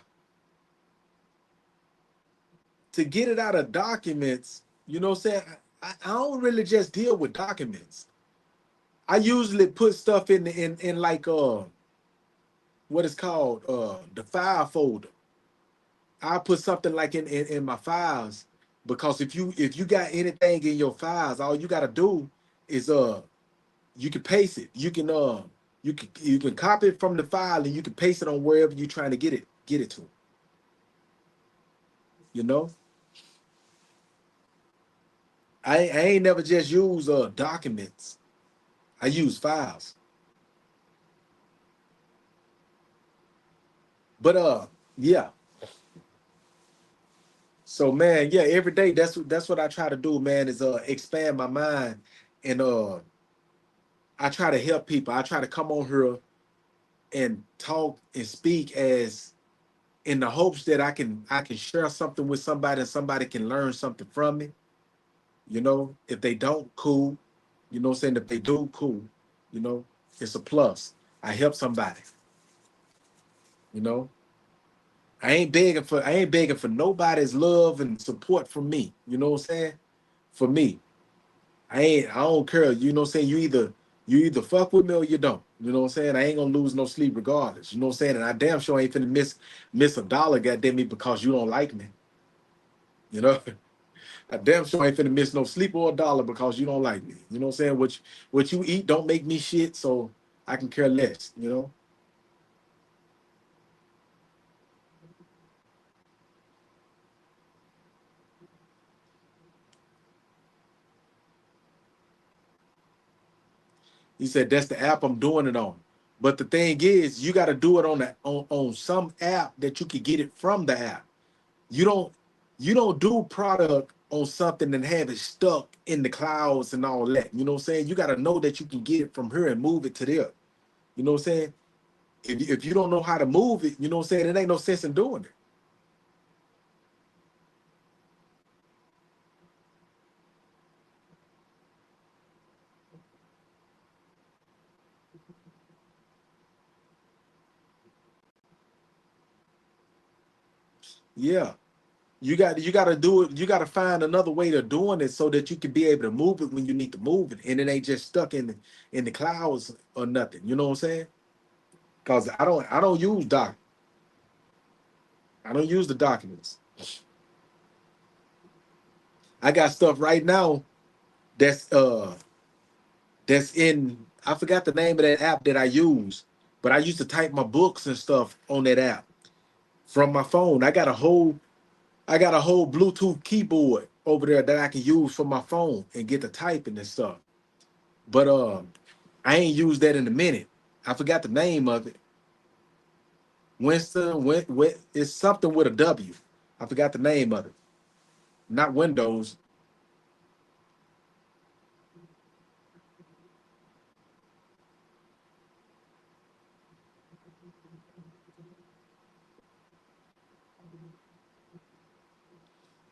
Speaker 1: to get it out of documents, you know what I'm saying? I don't really just deal with documents. I usually put stuff in like what is called the file folder. I put something like in my files because if you got anything in your files, all you gotta do is you can paste it. You can copy it from the file and you can paste it on wherever you're trying to get it to. You know, I ain't never just use documents. I use files. But yeah. So man, yeah, every day that's what I try to do, man, is expand my mind and I try to help people. I try to come on here and talk and speak as in the hopes that I can share something with somebody and somebody can learn something from me. If they don't, cool. You know what I'm saying? If they do, cool. You know, it's a plus. I help somebody, you know. I ain't begging for nobody's love and support from me. You know what I'm saying? For me. I don't care. You know what I'm saying? You either fuck with me or you don't. You know what I'm saying? I ain't gonna lose no sleep regardless. You know what I'm saying? And I damn sure ain't finna miss a dollar, goddamn me, because you don't like me. You know? I damn sure ain't finna miss no sleep or a dollar because you don't like me. You know what I'm saying? What you eat don't make me shit, so I can care less, you know? He said that's the app I'm doing it on. But the thing is, you gotta do it on some app that you can get it from the app. You don't you don't do product on something and have it stuck in the clouds and all that. You know what I'm saying? You got to know that you can get it from here and move it to there. You know what I'm saying? If you don't know how to move it, you know what I'm saying? It ain't no sense in doing it. Yeah. You got to do it. You got to find another way of doing it so that you can be able to move it when you need to move it, and it ain't just stuck in the clouds or nothing. You know what I'm saying? Because I don't use doc. I don't use the documents. I got stuff right now that's that's in I forgot the name of that app that I use, but I used to type my books and stuff on that app from my phone. I got a whole Bluetooth keyboard over there that I can use for my phone and get the typing and stuff. But I ain't used that in a minute. I forgot the name of it. Winston, it's something with a W. I forgot the name of it. Not Windows.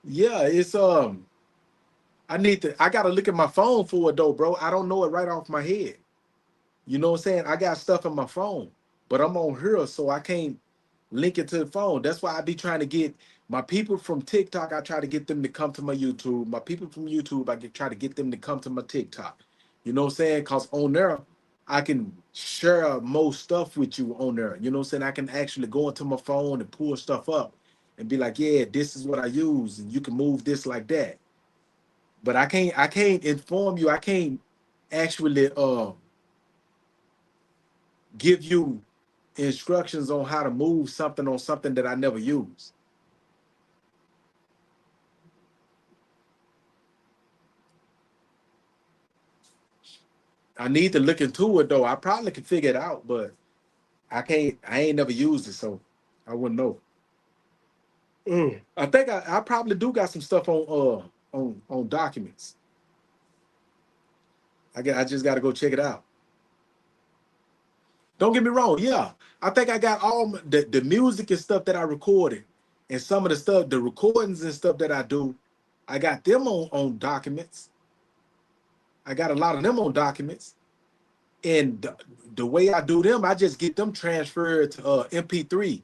Speaker 1: Yeah, it's I gotta look at my phone for it though, bro. I don't know it right off my head. You know what I'm saying? I got stuff in my phone, but I'm on here, so I can't link it to the phone. That's why I be trying to get my people from TikTok. I try to get them to come to my YouTube. My people from YouTube, try to get them to come to my TikTok. You know what I'm saying? Cause on there, I can share more stuff with you on there. You know what I'm saying? I can actually go into my phone and pull stuff up and be like, yeah, this is what I use, and you can move this like that. But I can't inform you. I can't actually give you instructions on how to move something on something that I never use. I need to look into it though. I probably could figure it out, but I can't. I ain't never used it, so I wouldn't know. I think I probably do got some stuff on documents. I just got to go check it out. Don't get me wrong. Yeah, I think I got the music and stuff that I recorded, and some of the stuff, the recordings and stuff that I do. I got them on documents. I got a lot of them on documents. And the way I do them, I just get them transferred to MP3.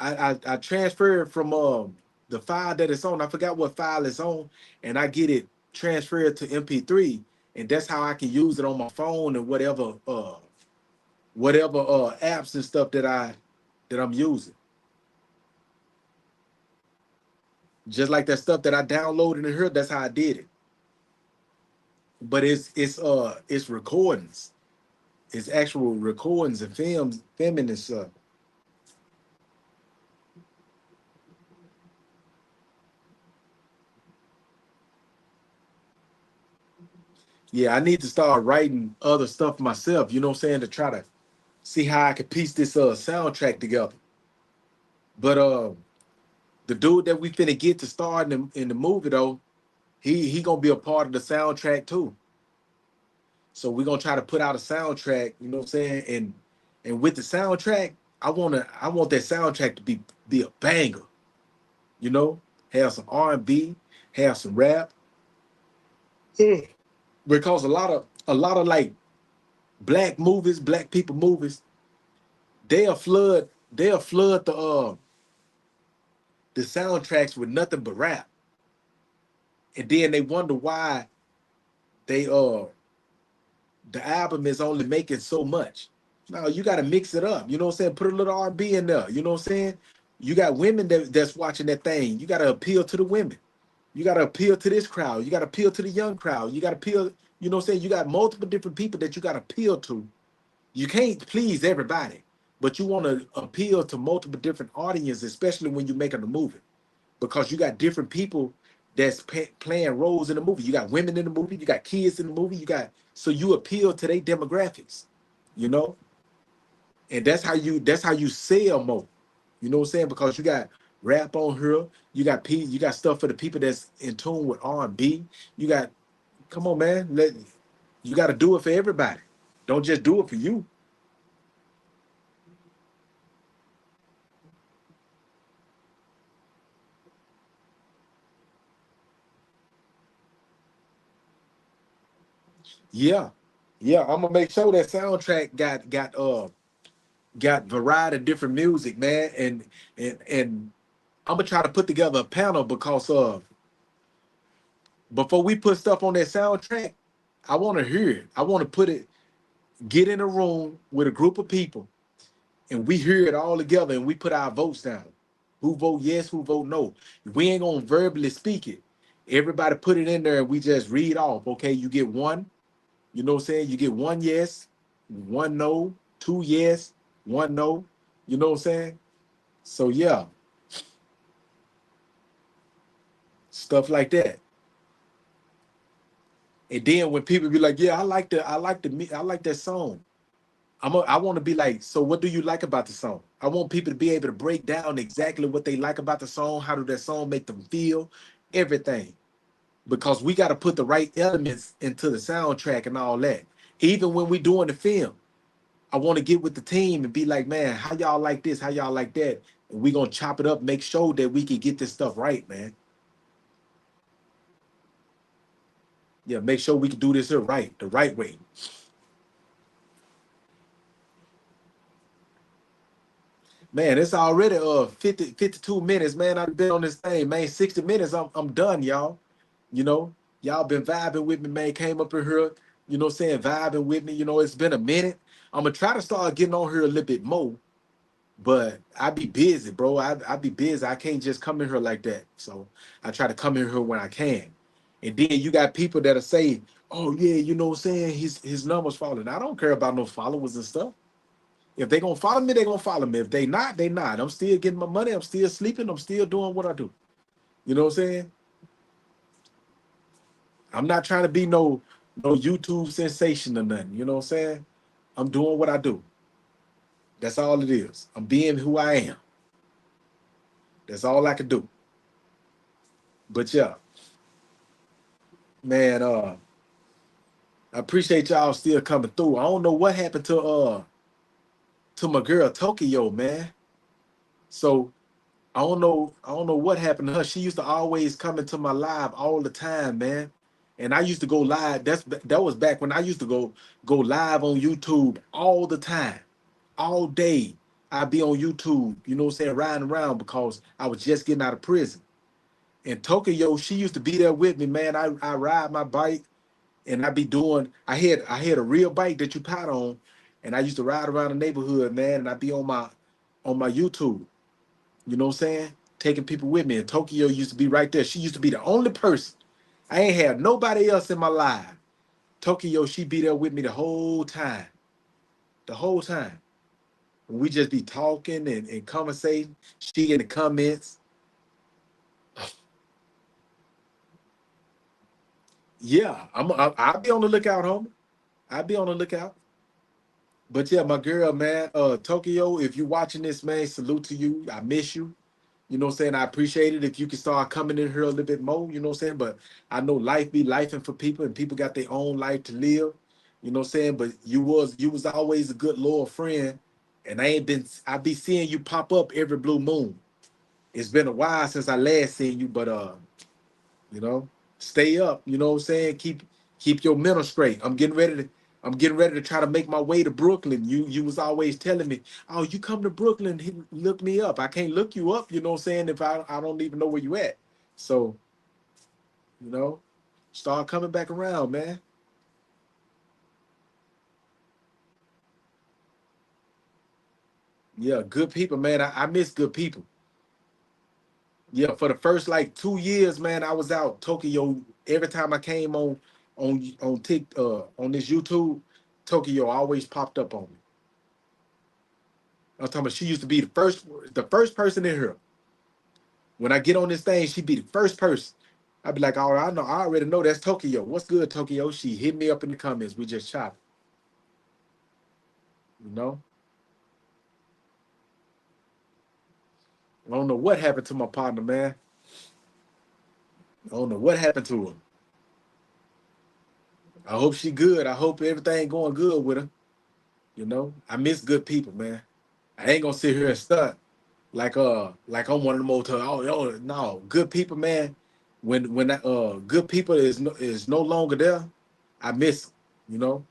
Speaker 1: I transfer it from the file that it's on. I forgot what file it's on, and I get it transferred to MP3, and that's how I can use it on my phone and whatever apps and stuff that I'm using. Just like that stuff that I downloaded and heard, that's how I did it. But it's recordings. It's actual recordings and filming and stuff. Yeah, I need to start writing other stuff myself, you know what I'm saying, to try to see how I can piece this soundtrack together. But the dude that we finna get to star in the movie though, he gonna be a part of the soundtrack too. So we're gonna try to put out a soundtrack, you know what I'm saying? And with the soundtrack, I want that soundtrack to be a banger, you know, have some R&B, have some rap. Because a lot of like black movies, black people movies, they'll flood the the soundtracks with nothing but rap. And then they wonder why they the album is only making so much. No, you got to mix it up. You know what I'm saying? Put a little R&B in there. You know what I'm saying? You got women that's watching that thing. You got to appeal to the women. You got to appeal to this crowd. You got to appeal to the young crowd. You got to appeal, you know what I'm saying? You got multiple different people that you got to appeal to. You can't please everybody, but you want to appeal to multiple different audiences, especially when you're making a movie, because you got different people that's playing roles in the movie. You got women in the movie. You got kids in the movie. So you appeal to their demographics, you know? And that's how you sell more. You know what I'm saying? Because you got rap on here, you got stuff for the people that's in tune with R&B. You got, come on, man, you got to do it for everybody. Don't just do it for you. Yeah, yeah. I'm gonna make sure that soundtrack got variety of different music, man, and I'm gonna try to put together a panel because before we put stuff on that soundtrack, I want to hear it. I want to get in a room with a group of people, and we hear it all together, and we put our votes down. Who vote yes, who vote no. We ain't gonna verbally speak it. Everybody put it in there, and we just read off. Okay, you get one. You know what I'm saying? You get one yes, one no, two yes, one no. You know what I'm saying? So yeah, stuff like that. And then when people be like, "Yeah, I like that song." I want to be like, "So what do you like about the song?" I want people to be able to break down exactly what they like about the song. How do that song make them feel? Everything, because we got to put the right elements into the soundtrack and all that. Even when we doing the film, I want to get with the team and be like, "Man, how y'all like this? How y'all like that?" And we gonna chop it up, make sure that we can get this stuff right, man. Yeah, make sure we can do this here right, the right way. Man, it's already 52 minutes, man. I've been on this thing, man. 60 minutes, I'm done, y'all. You know, y'all been vibing with me, man. Came up in here, you know what I'm saying, vibing with me. You know, it's been a minute. I'm gonna try to start getting on here a little bit more, but I be busy, bro. I be busy. I can't just come in here like that. So I try to come in here when I can. And then you got people that'll say, "Oh yeah, you know what I'm saying, his numbers falling." I don't care about no followers and stuff. If they gonna follow me, they gonna follow me. If they not, they not. I'm still getting my money. I'm still sleeping. I'm still doing what I do. You know what I'm saying? I'm not trying to be no YouTube sensation or nothing. You know what I'm saying? I'm doing what I do. That's all it is. I'm being who I am. That's all I can do. But yeah, man, I appreciate y'all still coming through. I don't know what happened to my girl Tokyo, man. So I don't know what happened to her. She used to always come into my live all the time, man. And I used to go live. That was back when I used to go live on YouTube all the time, all day. I'd be on YouTube, you know what I'm saying, riding around because I was just getting out of prison. And Tokyo, she used to be there with me, man. I ride my bike and I had a real bike that you pot on, and I used to ride around the neighborhood, man, and I'd be on my YouTube. You know what I'm saying? Taking people with me. And Tokyo used to be right there. She used to be the only person. I ain't had nobody else in my life. Tokyo, she be there with me the whole time. The whole time. And we just be talking and conversating. She in the comments. Yeah, I'll be on the lookout, homie. I'll be on the lookout. But yeah, my girl, man, Tokyo, if you watching this, man, salute to you. I miss you. You know what I'm saying? I appreciate it if you can start coming in here a little bit more, you know what I'm saying? But I know life be lifing for people and people got their own life to live. You know what I'm saying? But you was always a good loyal friend. And I be seeing you pop up every blue moon. It's been a while since I last seen you, but you know, stay up, you know what I'm saying? Keep your mental straight. I'm getting ready to try to make my way to Brooklyn. You was always telling me, oh, you come to Brooklyn, look me up. I can't look you up, you know what I'm saying, if I don't even know where you at. So, you know, start coming back around, man. Yeah, good people, man. I miss good people. Yeah, for the first like 2 years, man, I was out Tokyo. Every time I came on this YouTube, Tokyo always popped up on me. I'm talking about she used to be the first person in here. When I get on this thing, she'd be the first person. I'd be like, all right, I already know that's Tokyo. What's good, Tokyo? She hit me up in the comments. We just shot, you know. I don't know what happened to my partner, man. I don't know what happened to her. I hope she good. I hope everything going good with her. You know, I miss good people, man. I ain't gonna sit here and stunt like I'm one of the most no good people, man. When good people is no longer there, I miss 'em, you know.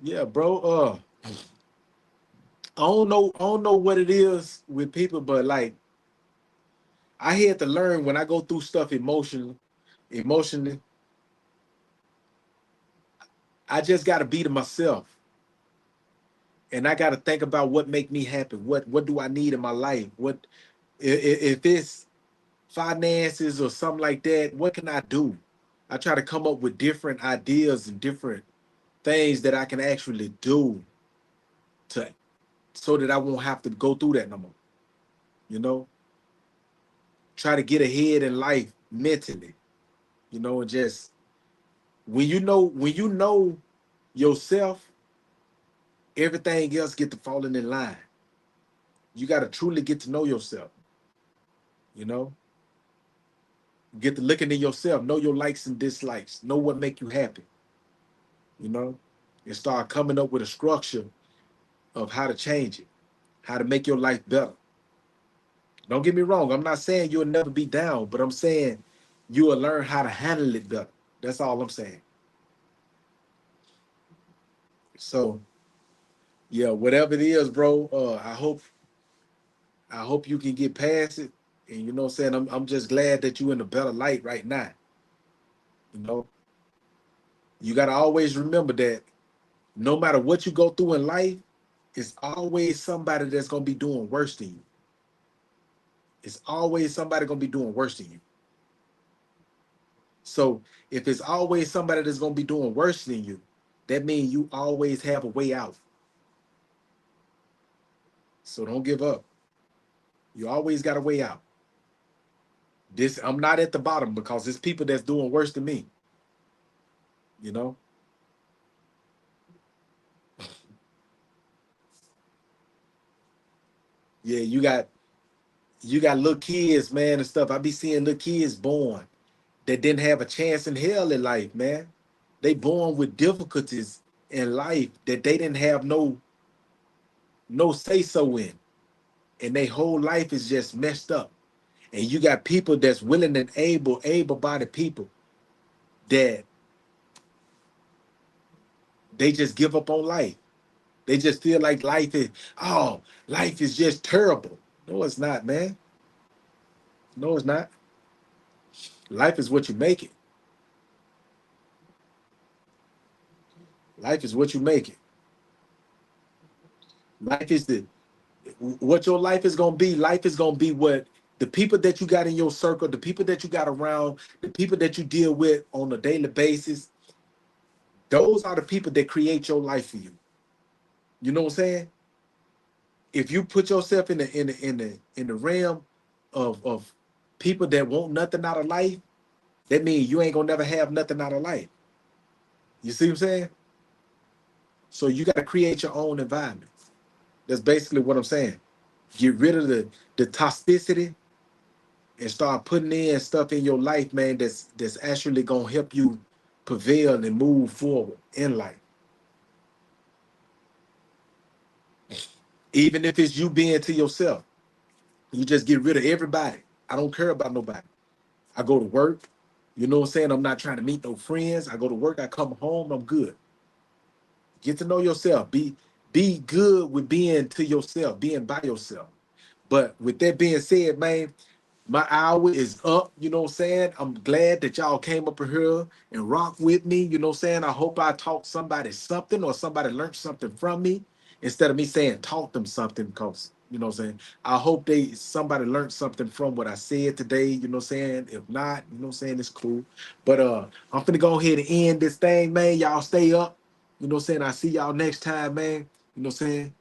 Speaker 1: Yeah, bro. I don't know what it is with people, but like I had to learn when I go through stuff emotionally, I just gotta be to myself. And I gotta think about what make me happy. What do I need in my life? If it's finances or something like that, what can I do? I try to come up with different ideas and different things that I can actually do to so that I won't have to go through that no more. You know, try to get ahead in life mentally, and just when you know yourself, everything else get to falling in line. You got to truly get to know yourself, you know, get to looking at yourself, know your likes and dislikes, know what make you happy, you know, and start coming up with a structure of how to change it, how to make your life better. Don't get me wrong. I'm not saying you'll never be down, but I'm saying you will learn how to handle it better. That's all I'm saying. So yeah, whatever it is, bro. I hope you can get past it. And you know what I'm saying? I'm just glad that you're in a better light right now. You know, you gotta always remember that no matter what you go through in life, it's always somebody that's gonna be doing worse than you. It's always somebody gonna be doing worse than you. So if it's always somebody that's gonna be doing worse than you, that means you always have a way out. So don't give up. You always got a way out. This I'm not at the bottom because there's people that's doing worse than me. You know? Yeah, you got little kids, man, and stuff. I be seeing little kids born that didn't have a chance in hell in life, man. They born with difficulties in life that they didn't have no say so in, and their whole life is just messed up. And you got people that's willing and able-bodied people that they just give up on life. They just feel like life is just terrible. No, it's not, man. No, it's not. Life is what you make it. Life is what you make it. Life is the what your life is gonna be. Life is gonna be what the people that you got in your circle, the people that you got around, the people that you deal with on a daily basis. Those are the people that create your life for you. You know what I'm saying? If you put yourself in the realm of people that want nothing out of life, that means you ain't gonna never have nothing out of life. You see what I'm saying? So you got to create your own environment. That's basically what I'm saying. Get rid of the toxicity and start putting in stuff in your life, man. That's actually gonna help you prevail and move forward in life. Even if it's you being to yourself, you just get rid of everybody. I don't care about nobody. I go to work, you know what I'm saying? I'm not trying to meet no friends. I go to work, I come home, I'm good. Get to know yourself. Be good with being to yourself, being by yourself. But with that being said, man, my hour is up. You know what I'm saying? I'm glad that y'all came up here and rock with me. You know what I'm saying? I hope I taught somebody something or somebody learned something from me instead of me saying taught them something because, you know what I'm saying? I hope somebody learned something from what I said today. You know what I'm saying? If not, you know what I'm saying? It's cool. But I'm finna go ahead and end this thing, man. Y'all stay up. You know what I'm saying? I see y'all next time, man. You know what I'm saying?